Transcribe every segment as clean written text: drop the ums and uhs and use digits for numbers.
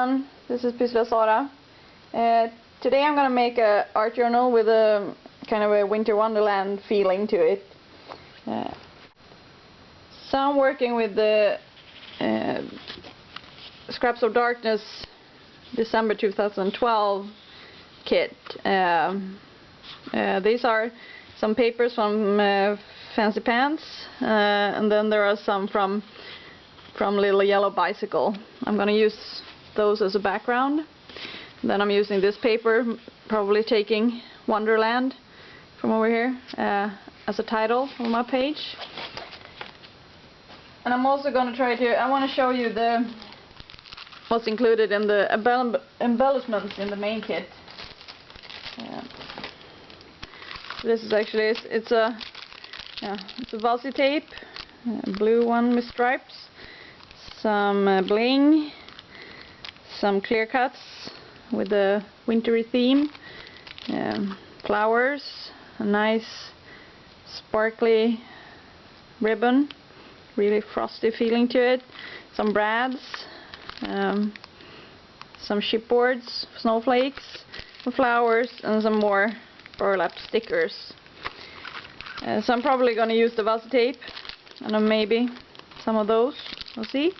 everyone, this is PyssligaSara. Today I'm going to make an art journal with a kind of a winter wonderland feeling to it. So I'm working with the Scraps of Darkness December 2012 kit. These are some papers from Fancy Pants, and then there are some from Little Yellow Bicycle. I'm going to use those as a background. Then I'm using this paper, probably taking Wonderland from over here as a title on my page. And I'm also going to try to, I want to show you what's included in the embellishments in the main kit. This is actually, it's a Valsy tape, blue one with stripes, some bling, some clear cuts with a wintry theme, flowers, a nice sparkly ribbon, really frosty feeling to it, some brads, some chipboards, snowflakes, some flowers, and some more burlap stickers. So I'm probably going to use the Valsy tape, and then maybe some of those, we'll see.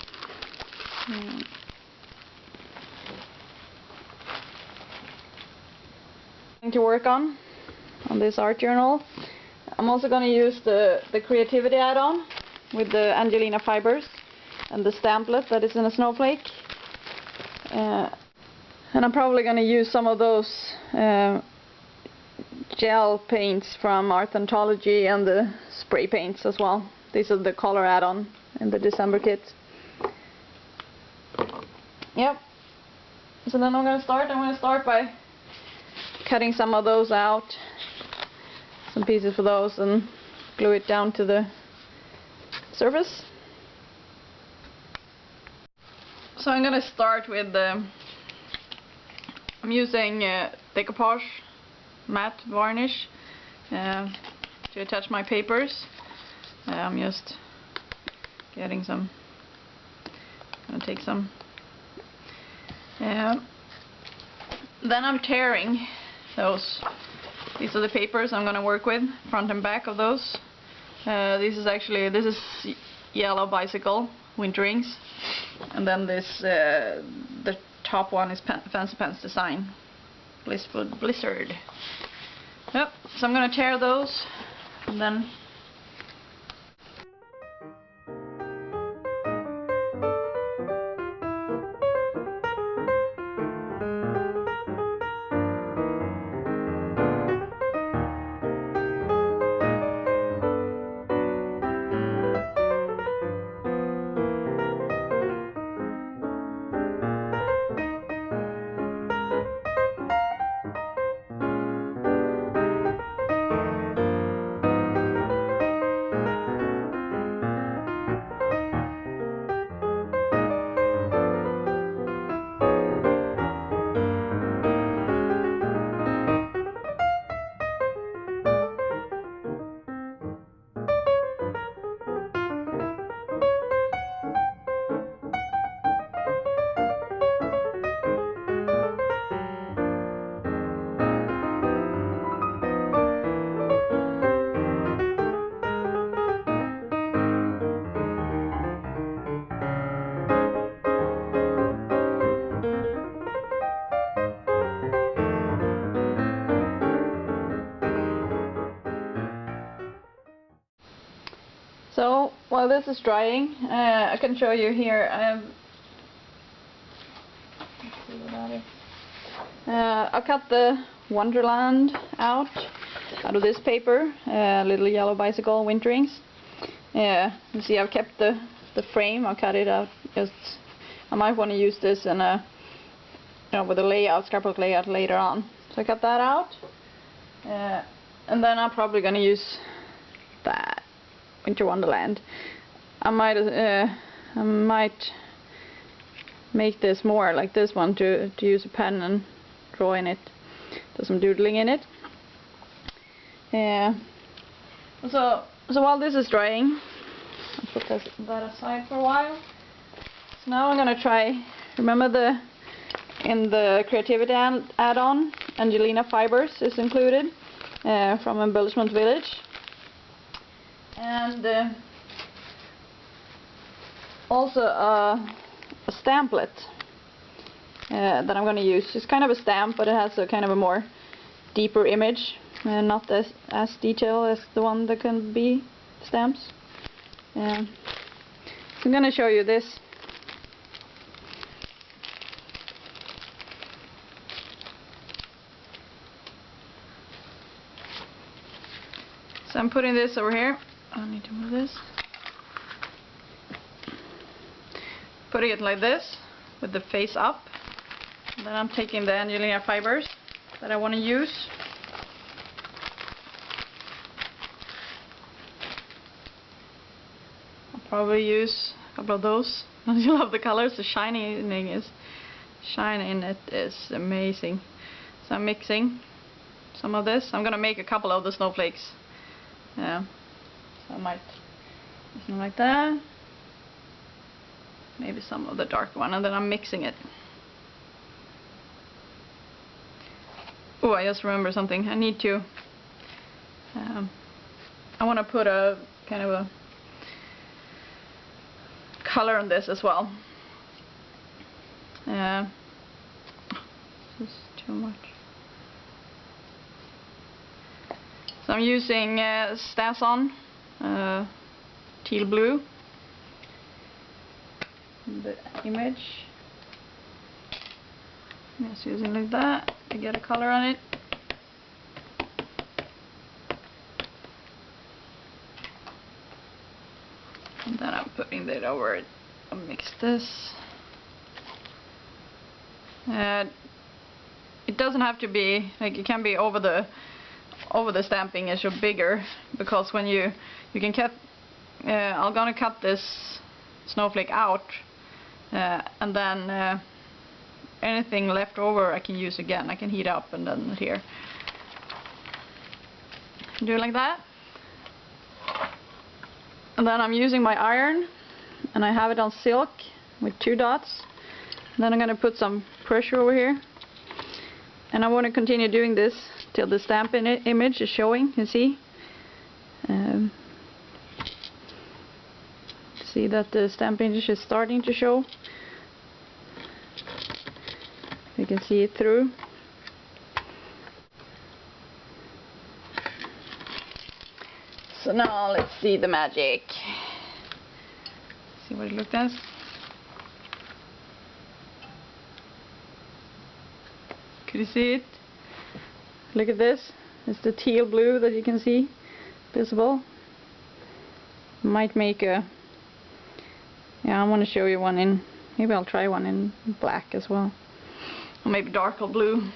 To work on this art journal. I'm also going to use the creativity add-on with the Angelina fibers and the stamplet that is in a snowflake, and I'm probably going to use some of those gel paints from Art Anthology and the spray paints as well. These are the color add-on in the December kit. Yep. So then I'm going to start by cutting some of those out, some pieces for those, and glue it down to the surface. So I'm going to start with I'm using decoupage matte varnish to attach my papers. I'm just getting some, I'm going to take some, then I'm tearing those. These are the papers I'm going to work with, front and back of those. This is Yellow Bicycle Winterings, and then this the top one is Fancy Pants Design Blissful Blizzard. Yep. So I'm going to tear those, and then so while this is drying, I can show you here. I cut the Wonderland out of this paper, Little Yellow Bicycle Winterings. You see, I've kept the frame. I'll cut it out. I might want to use this in with a layout, scrapbook layout later on. So I cut that out, and then I'm probably going to use that Winter Wonderland. I might make this more like this one to use a pen and draw in it, do some doodling in it. So while this is drying, I'll put that aside for a while. So now I'm going to try, remember in the creativity add-on, Angelina Fibers is included from Embellishment Village, and also a stamplet that I'm going to use. It's kind of a stamp, but it has a kind of a more deeper image, not as detailed as the one that can be stamps. So I'm going to show you this. So I'm putting this over here. I need to move this. Putting it like this, with the face up. And then I'm taking the Angelina Fibers that I want to use. I'll probably use a couple of those. I love the colors. The shine in it is amazing. So I'm mixing some of this. I'm gonna make a couple of the snowflakes. Yeah. So I might do something like that. Maybe some of the dark one, and then I'm mixing it. Oh, I just remember something. I need to. I want to put a kind of a color on this as well. This is too much. So I'm using Stasson teal blue. The image. I'm just using like that to get a color on it. And then I'm putting that over it. I'll mix this. It doesn't have to be like, it can be over the stamping as you're bigger, because when you can cut. I'm gonna cut this snowflake out, and then anything left over I can use again. I can heat up and then here. Do it like that. And then I'm using my iron, and I have it on silk with 2 dots. And then I'm going to put some pressure over here. And I want to continue doing this till the stamp image is showing, you see. See that the stamp image is starting to show. You can see it through. So now let's see the magic. See what it looked as. Could you see it? Look at this. It's the teal blue that you can see visible. Might make a. Yeah, I want to show you one in. Maybe I'll try one in black as well. Or maybe darker blue.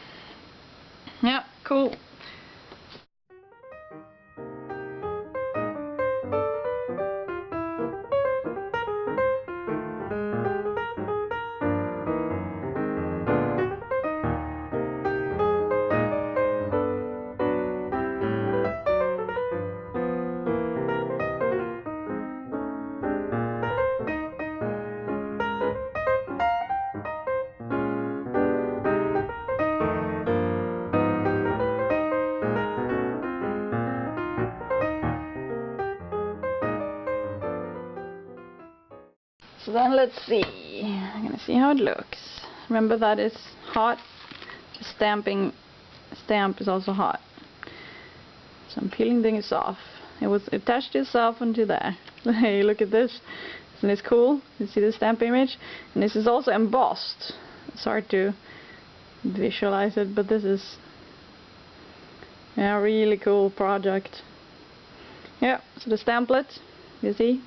Yeah, cool. So then let's see. I'm gonna see how it looks. Remember that it's hot. The stamp is also hot. So I'm peeling things off. It was attached itself onto there. Hey, look at this. Isn't this cool? You see the stamp image? And this is also embossed. It's hard to visualize it, but this is a really cool project. Yeah, so the stamplet, you see?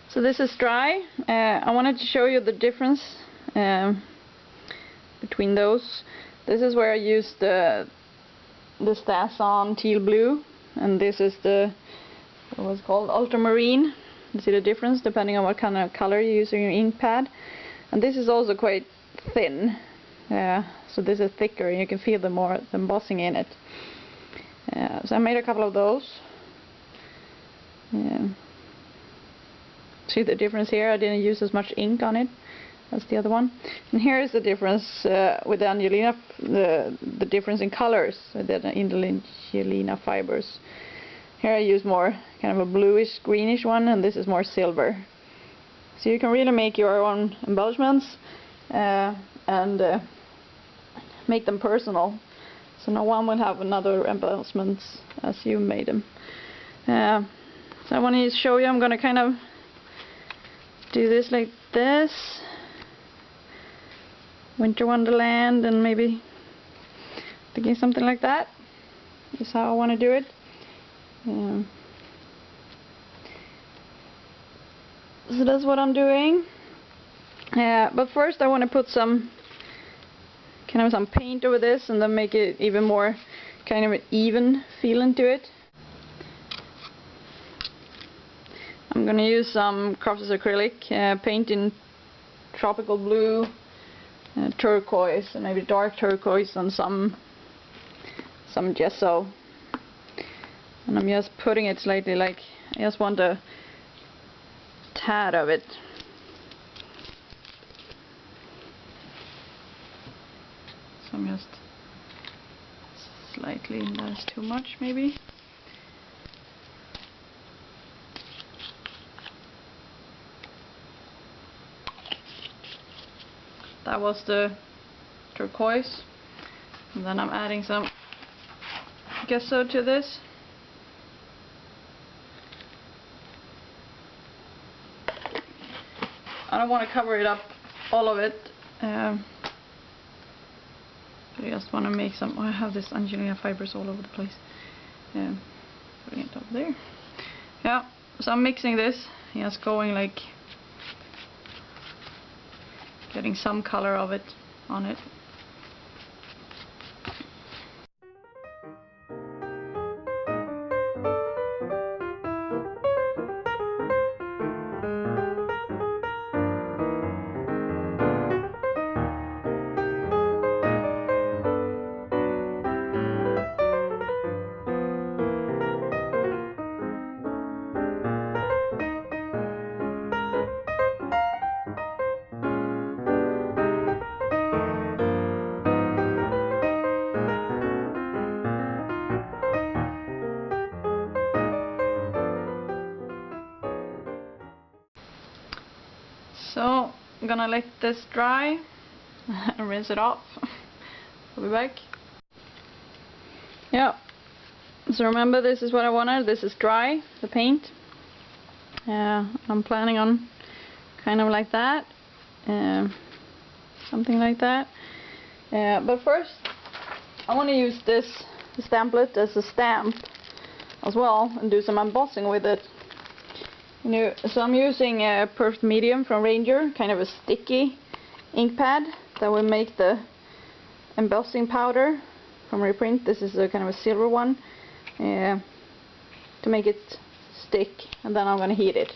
So this is dry. I wanted to show you the difference between those. This is where I used the Stasson teal blue, and this is the what was called ultramarine. You see the difference depending on what kind of color you use in your ink pad. And this is also quite thin. So this is thicker, and you can feel the embossing in it. So I made a couple of those. See the difference here? I didn't use as much ink on it. That's the other one. And here is the difference with the Angelina, the difference in colors with the Angelina fibers. Here I use more kind of a bluish greenish one, and this is more silver. So you can really make your own embellishments and make them personal. So no one will have another embellishments as you made them. So I want to show you, I'm going to kind of do this like this. Winter Wonderland, and maybe thinking something like that is how I want to do it. So that's what I'm doing. But first I want to put some paint over this and then make it even more kind of an even feeling to it. I'm going to use some Crafters acrylic paint in tropical blue, turquoise, and maybe dark turquoise, and some gesso. And I'm just putting it slightly, like I just want a tad of it. So I'm just slightly, that's too much maybe. That was the turquoise, and then I'm adding some gesso to this. I don't want to cover it up, all of it. I just want to make some. Oh, I have this Angelina fibers all over the place. Putting it up there. Yeah, so I'm mixing this, just going like getting some color of it on it. So I'm gonna let this dry and rinse it off. I'll be back. Yeah, so remember, this is what I wanted. This is dry, the paint. I'm planning on kind of like that, something like that. But first I want to use this stamplet as a stamp as well and do some embossing with it. So I'm using a Perfect Medium from Ranger, kind of a sticky ink pad that will make the embossing powder from Reprint. This is a kind of a silver one, to make it stick, and then I'm going to heat it.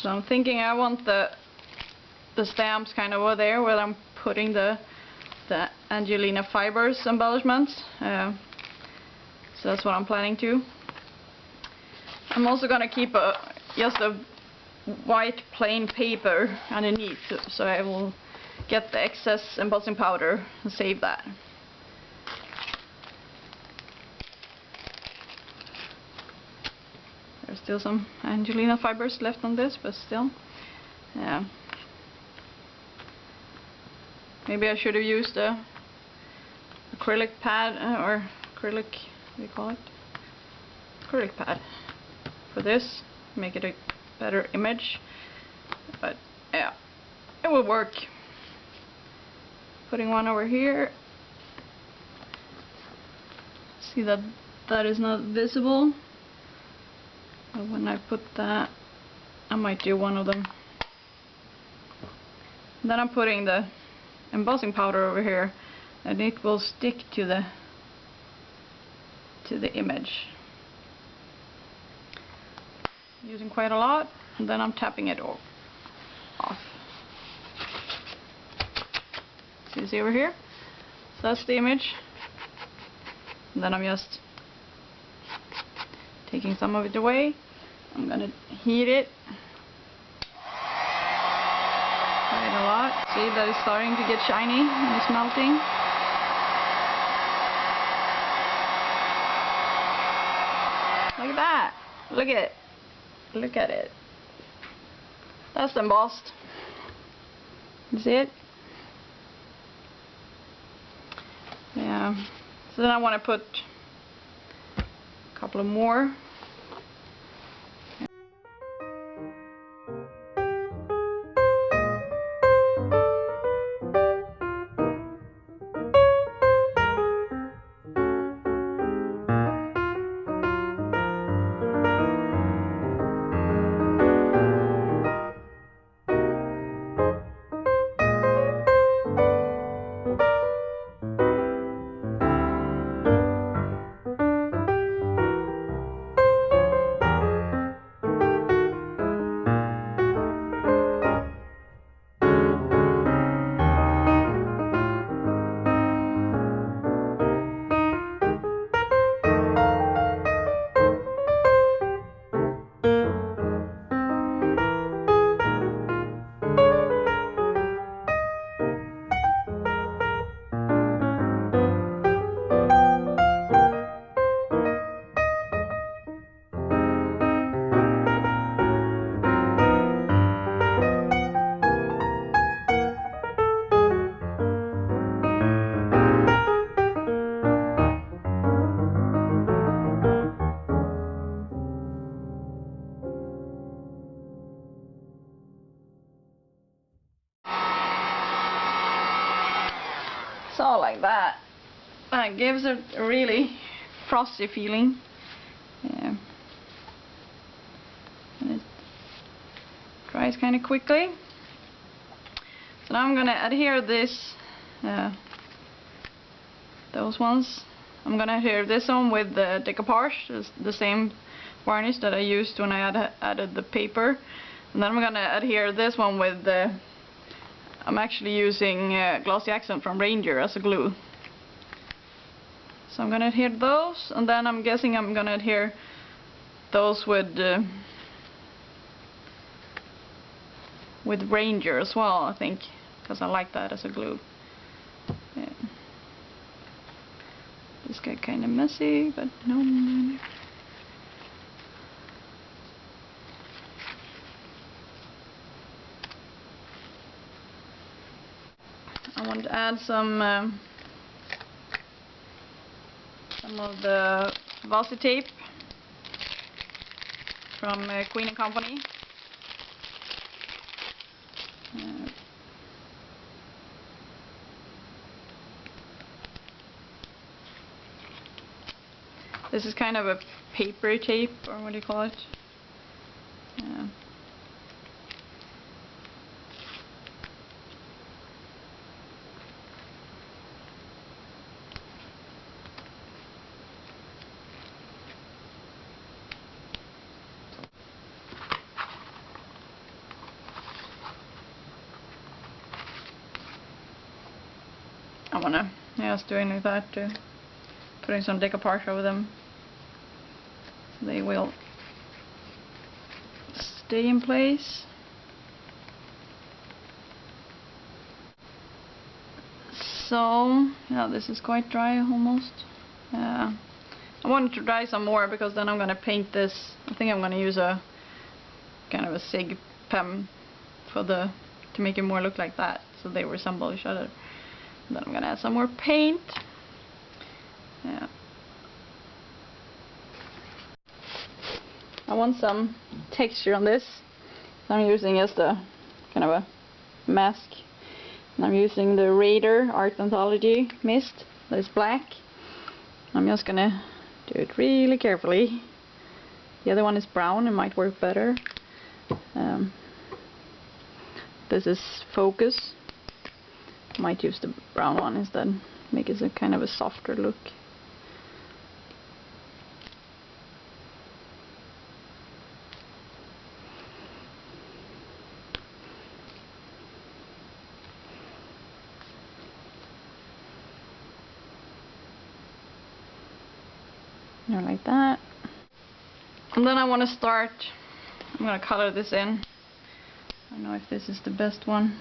So I'm thinking I want the stamps kind of over there where I'm putting the Angelina fibers embellishments. So that's what I'm planning to. I'm also going to keep just a white plain paper underneath, so I will get the excess embossing powder and save that. There's still some Angelina fibers left on this, but still. Yeah. Maybe I should have used a acrylic pad or acrylic, what do you call it? Acrylic pad for this, make it a better image. But yeah, it will work. Putting one over here. See that that is not visible. But when I put that, I might do one of them. Then I'm putting the embossing powder over here, and it will stick to the image. Using quite a lot, and then I'm tapping it off. So you see over here? So that's the image. And then I'm just taking some of it away I'm gonna heat it quite a lot. See that it's starting to get shiny and it's melting. Look at that. Look at it. Look at it. That's embossed. You see it? Yeah. So then I want to put a couple of more. So like that. That gives it a really frosty feeling. Yeah. And it dries kind of quickly. So now I'm gonna adhere this, those ones. I'm gonna adhere this one with the decoupage, the same varnish that I used when I added the paper. And then I'm gonna adhere this one with the, I'm actually using Glossy Accent from Ranger as a glue. So I'm gonna adhere those, and then I'm guessing I'm gonna adhere those with Ranger as well, I think, because I like that as a glue. Yeah. This got kind of messy, but no. I want to add some of the Varsity tape from Queen & Company. This is kind of a paper tape, or what do you call it? I wanna just doing like that too. Putting some decoupage over them. So they will stay in place. So yeah, this is quite dry almost. I wanted to dry some more because then I'm gonna paint this. I think I'm gonna use a kind of a Sig pen for to make it more look like that, so they resemble each other. And then I'm gonna add some more paint. Yeah. I want some texture on this. So I'm using just a kind of a mask. And I'm using the Raider Art Anthology mist that is black. I'm just gonna do it really carefully. The other one is brown, it might work better. This is Focus. I might use the brown one instead, make it a kind of a softer look. Like that. And then I want to start I'm gonna color this in. I don't know if this is the best one.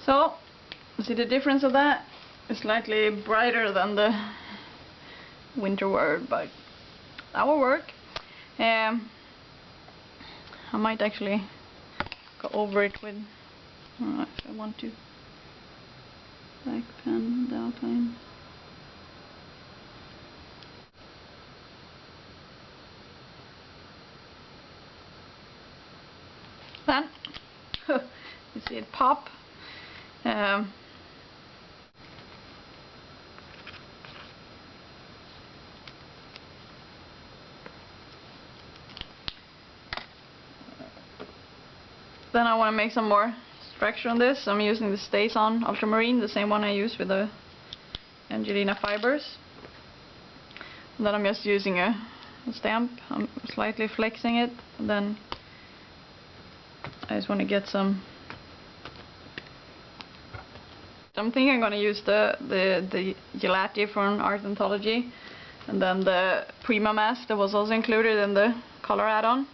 So, see the difference of that? It's slightly brighter than the winter world, but that will work. I might actually go over it with, I don't know if I want to black pen the outline. Then, you see it pop. Then I want to make some more structure on this. I'm using the Stays On Ultramarine, the same one I use with the Angelina fibers. And then I'm just using a stamp. I'm slightly flexing it, and then I just want to get some. I'm thinking I'm going to use the Gelati from Art Anthology, and then the Prima mask that was also included in the color add-on.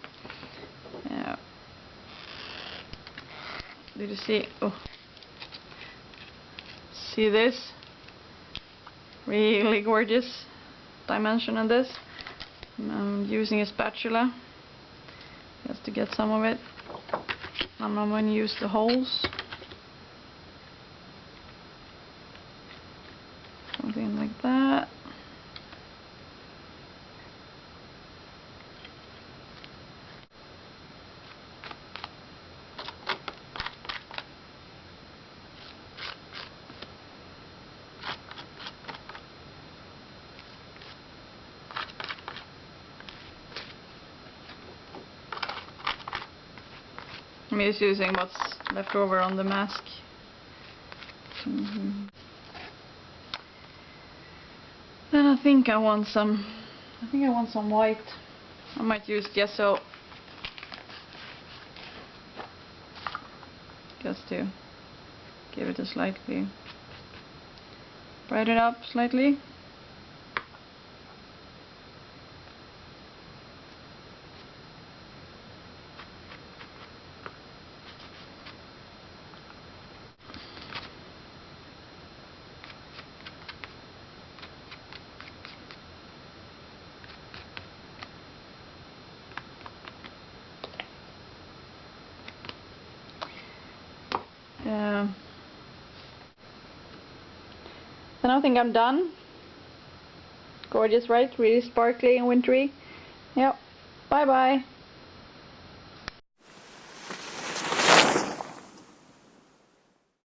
Did you see? Oh, see this? Really gorgeous dimension in this. I'm using a spatula just to get some of it. I'm going to use the holes. Something like that. I'm just using what's left over on the mask. Then I think I want some white. I might use gesso just to give it a slightly, brighten it up slightly. Then I think I'm done. Gorgeous, right? Really sparkly and wintry. Yep. Bye bye.